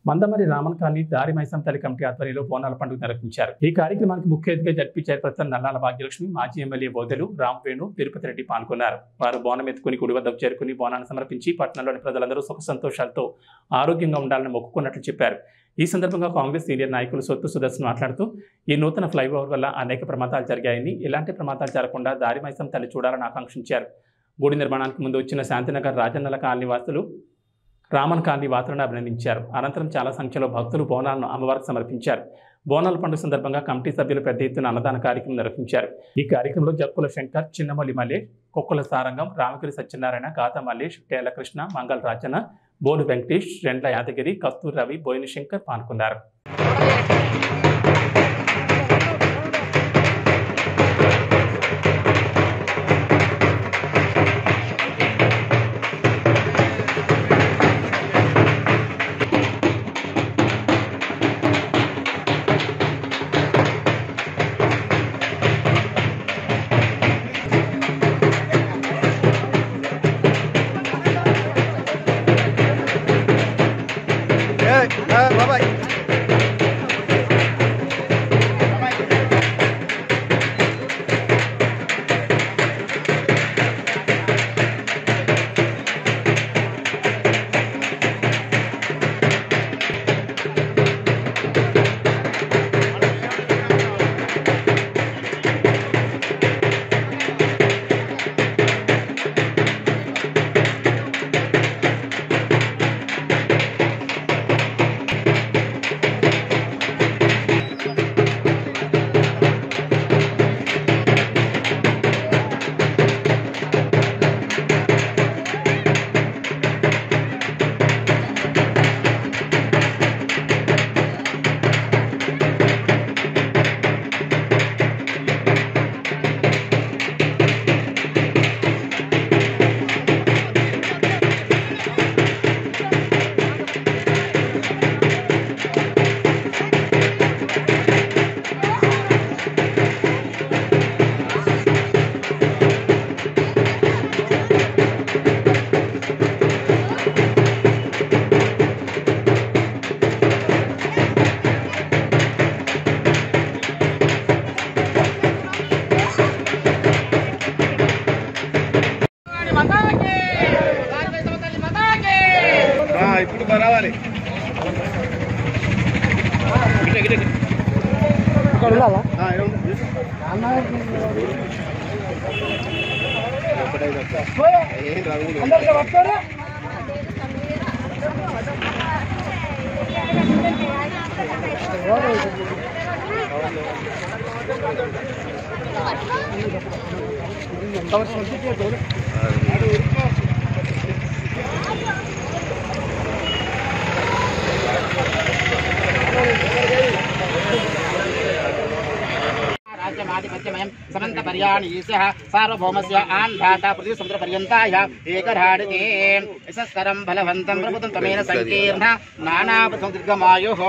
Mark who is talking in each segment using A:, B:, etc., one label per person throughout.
A: Mandamarri Raman colony దారి మైసమ్మ తల్లి committee ఆధ్వర్యంలో బోనాల పండుగ నిర్వహించారు. ఈ కార్యక్రమానికి ముఖ్య అతిథిగా జడ్పీ చైర్పర్సన్ నల్లాల భాగ్యలక్ష్మి, మాజీ ఎమ్మెల్యే బోదెలు రామవేణు, తిరుపతి రెడ్డి పాల్గొన్నారు. వారు బోనం ఎత్తుకుని గుడి వద్దకు చేరుకుని బోనాన్ని సమర్పించి పట్టణంలోని ప్రజలందరూ సుఖ సంతోషాలతో ఆరోగ్యంగా ఉండాలని మొక్కుకున్నట్లు చెప్పారు. ఈ సందర్భంగా కాంగ్రెస్ సీనియర్ నాయకులు సొత్తు సుదర్శన్ మాట్లాడుతూ ఈ నూతన ఫ్లైఓవర్ వల్ల అనేక ప్రమాదాలు జరిగాయని, ఎలాంటి ప్రమాదాలు జరగకుండా దారి మైసమ్మ తల్లి చూడాలని ఆకాంక్షించారు. గుడి నిర్మాణానికి ముందు వచ్చిన శాంతినగర్ రాజన్నల కాలనీ వాసులు రామన్ కాలనీ వాసులను అభినందించారు. అనంతరం చాలా సంఖ్యలో భక్తులు బోనాలను అమ్మవారికి సమర్పించారు. బోనాల పండుగ సందర్భంగా కమిటీ సభ్యులు పెద్ద ఎత్తున అన్నదాన కార్యక్రమం నిర్వహించారు. ఈ కార్యక్రమంలో జక్కుల శంకర్, చిన్నమల్లి మల్లేష్, కొక్కుల సారంగం, రామగిరి సత్యనారాయణ, గాత మల్లేష్, కేల కృష్ణ, మంగళ రాజన్న, బోలు వెంకటేష్, రెండ్ల యాదగిరి, కస్తూరి రవి, బోయిన శంకర్ పాల్గొన్నారు.
B: ఇప్పుడు బరావాలి
C: राज्यमाधिपत्यमयं समन्तपर्याणि ईशः सार्वभौमस्य आन्धाता पृथ्वीसमुद्रपर्यन्ताय एकराडिते यशस्करं बलवन्तं प्रभुतं तमेन संकीर्ण नानापथं दीर्घमायुः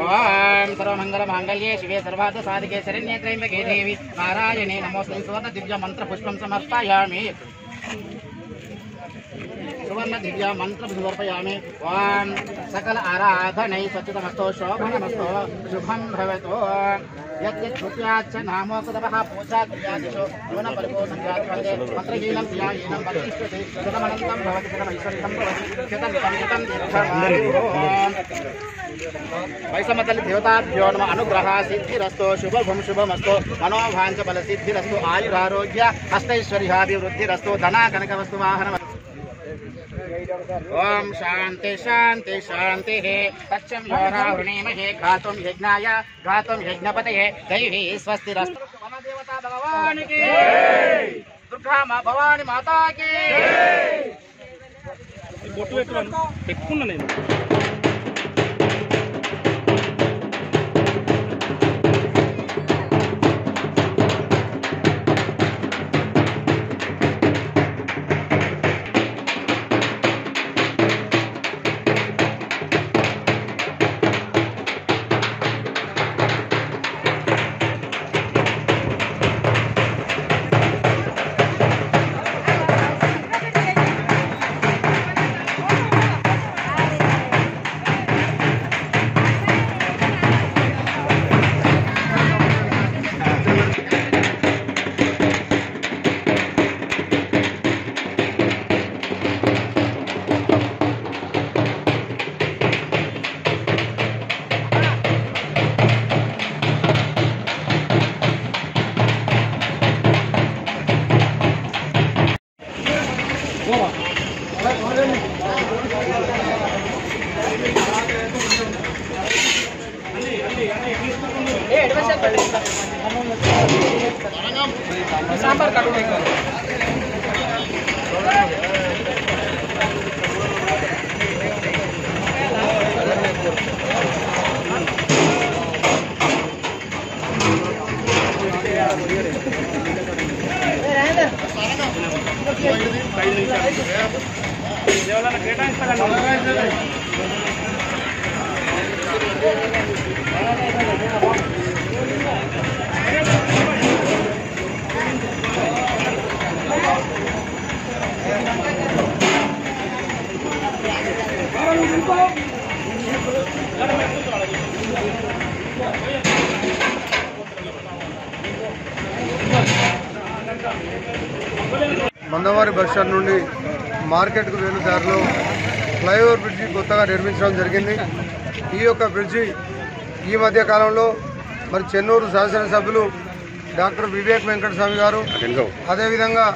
C: ॐ सर्वमङ्गलमाङ्गल्ये शिवे सर्वार्थसाधिके शरण्ये त्र्यम्बके देवी नारायणे नमोऽस्तुते सुवर्ण दिव्यमन्त्रपुष्पं समर्पयामि सुवर्ण दिव्य मंत्र समर्पयामि ओम सकल आराधनै सच्चिदमस्तु शोभनमस्तु शुभं भवतु यद्यच्छुत्याच्च नामोक्ततपः पूजा क्रियादिषु न्यूनं परिपूर्णं मंत्रहीनं क्रियाहीनं प्रतिष्ठते शतमनन्तं भवति शतमैश्वर्यं भवति शतं दीर्घमायुः वैसमतल देवताभ्यो नमः अनुग्रह सिद्धिरस्तु शुभं शुभमस्तु मनोभाञ्च बल सिद्धिरस्तु आयुरारोग्य अष्टैश्वर्याभिवृद्धिरस्तु धना कनकवस्तु वाहन ओम शांति शांति शांति तच्चं योरावृणीमहे घातुं यज्ञाय घातुं यज्ञपतये दैवी स्वस्तिरस्तु मम देवता भगवान की दुर्गा मां भवानी माता की
D: మందవారి బస్టాండ్ నుండి మార్కెట్కు వెళ్ళు దారిలో ఫ్లైఓవర్ బ్రిడ్జి కొత్తగా నిర్మించడం జరిగింది. ఈ యొక్క బ్రిడ్జి ఈ మధ్య కాలంలో మరి చెన్నూరు శాసనసభ్యులు డాక్టర్ వివేక్ వెంకటస్వామి గారు, అదేవిధంగా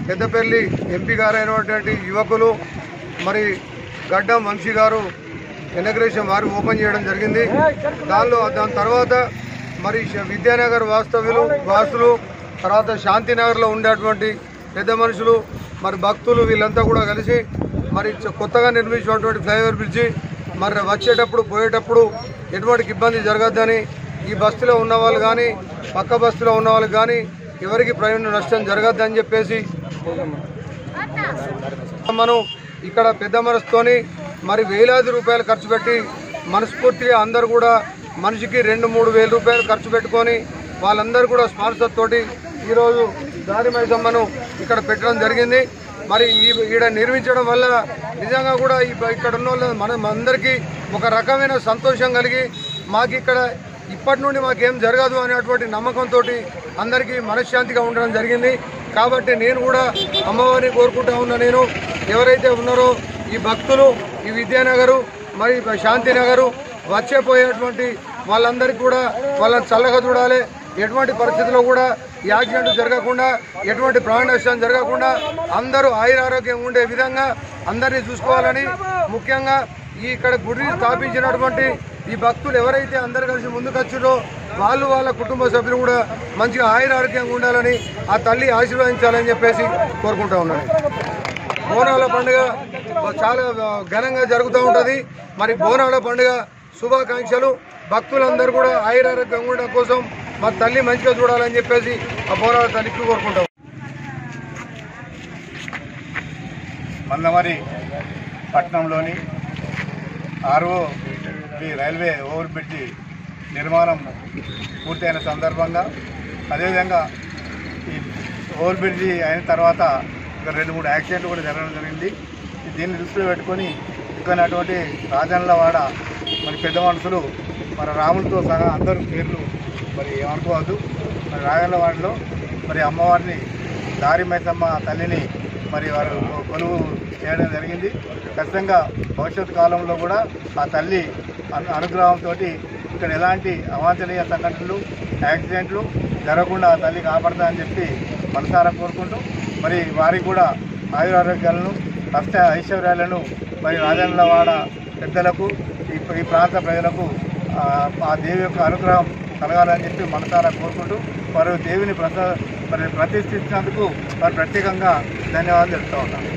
D: పెద్దపల్లి ఎంపీ గారు అయినటువంటి యువకులు మరి గడ్డం వంశీ గారు ఇనాగ్రేషన్ వారు ఓపెన్ చేయడం జరిగింది. దాని తర్వాత మరి విద్యానగర్ వాసులు తర్వాత శాంతినగర్లో ఉండేటువంటి పెద్ద మనుషులు మరి భక్తులు వీళ్ళంతా కూడా కలిసి మరి కొత్తగా నిర్మించినటువంటి ఫ్లైఓవర్ బ్రిడ్జి మరి వచ్చేటప్పుడు పోయేటప్పుడు ఎటువంటి ఇబ్బంది జరగద్దని, ఈ బస్తీలో ఉన్న వాళ్ళు కానీ పక్క బస్తీలో ఉన్న వాళ్ళకి కానీ ఎవరికి ప్రయాణ నష్టం జరగద్దని చెప్పేసి మనం ఇక్కడ పెద్ద మనసుతోని మరి వేలాది రూపాయలు ఖర్చు పెట్టి మనస్ఫూర్తిగా అందరూ కూడా మనిషికి 2-3 వేల రూపాయలు ఖర్చు పెట్టుకొని వాళ్ళందరూ కూడా స్పాన్సర్ తోటి ఈరోజు దారి మైసమ్మను ఇక్కడ పెట్టడం జరిగింది. మరి ఈడ నిర్మించడం వల్ల నిజంగా కూడా ఇక్కడ ఉన్న వాళ్ళు అందరికీ ఒక రకమైన సంతోషం కలిగి మాకు ఇక్కడ ఇప్పటి నుండి మాకేం జరగదు అనేటువంటి నమ్మకంతో అందరికీ మనశ్శాంతిగా ఉండడం జరిగింది. కాబట్టి నేను కూడా అమ్మవారిని కోరుకుంటా ఉన్నా. నేను ఎవరైతే ఉన్నారో ఈ భక్తులు ఈ విద్యానగరు మరి శాంతినగరు వచ్చేపోయేటువంటి వాళ్ళందరికీ కూడా వాళ్ళని చల్లగా చూడాలి. ఎటువంటి పరిస్థితుల్లో కూడా యాక్సిడెంట్ జరగకుండా, ఎటువంటి ప్రాణ నష్టం జరగకుండా అందరూ ఆయురారోగ్యం ఉండే విధంగా అందరినీ చూసుకోవాలని, ముఖ్యంగా ఇక్కడ గుడిని స్థాపించినటువంటి ఈ భక్తులు ఎవరైతే అందరు కలిసి ముందుకు వచ్చారో వాళ్ళ కుటుంబ సభ్యులు కూడా మంచిగా ఆయురారోగ్యంగా ఉండాలని ఆ తల్లి ఆశీర్వదించాలని చెప్పేసి కోరుకుంటా ఉన్నాను. బోనాల పండుగ చాలా ఘనంగా జరుగుతూ ఉంటుంది. మరి బోనాల పండుగ శుభాకాంక్షలు. భక్తులందరూ కూడా ఆయురారోగ్యంగా ఉండడం కోసం మా తల్లి మంచిగా చూడాలని చెప్పేసి ఆ బోనాల తల్లికి కోరుకుంటాం.
B: మందమరి పట్టణంలోని రైల్వే ఓవర్ బ్రిడ్జి నిర్మాణం పూర్తయిన సందర్భంగా, అదేవిధంగా ఈ ఓవర్ బ్రిడ్జి అయిన తర్వాత ఒక 2-3 యాక్సిడెంట్లు కూడా జరగడం జరిగింది. దీన్ని దృష్టిలో పెట్టుకొని ఇక్కడ అటువంటి రాజన్నలవాడ మరి పెద్ద మనుషులు మన రాములతో సహా అందరూ పేర్లు మరి ఏమనుకోవద్దు. మరి రాజన్నలవాడలో మరి అమ్మవారిని దారి మైసమ్మ తల్లిని మరి వారు కొలువు చేయడం జరిగింది. ఖచ్చితంగా భవిష్యత్ కాలంలో కూడా ఆ తల్లి అనుగ్రహంతో ఇక్కడ ఎలాంటి అవాంఛనీయ సంఘటనలు యాక్సిడెంట్లు జరగకుండా ఆ తల్లి కాపాడుతుందని చెప్పి మనసారా కోరుకుంటూ మరి వారికి కూడా ఆయురారోగ్యాలను ఐశ్వర్యాలను మరి రాజన్నలవాడ పెద్దలకు ఈ ప్రాంత ప్రజలకు ఆ దేవి యొక్క అనుగ్రహం కలగాలని చెప్పి మనసారా కోరుకుంటూ వారు దేవిని ప్రతిష్ఠించినందుకు వారు ప్రత్యేకంగా ధన్యవాదాలు తెలుపుతూ ఉన్నాను.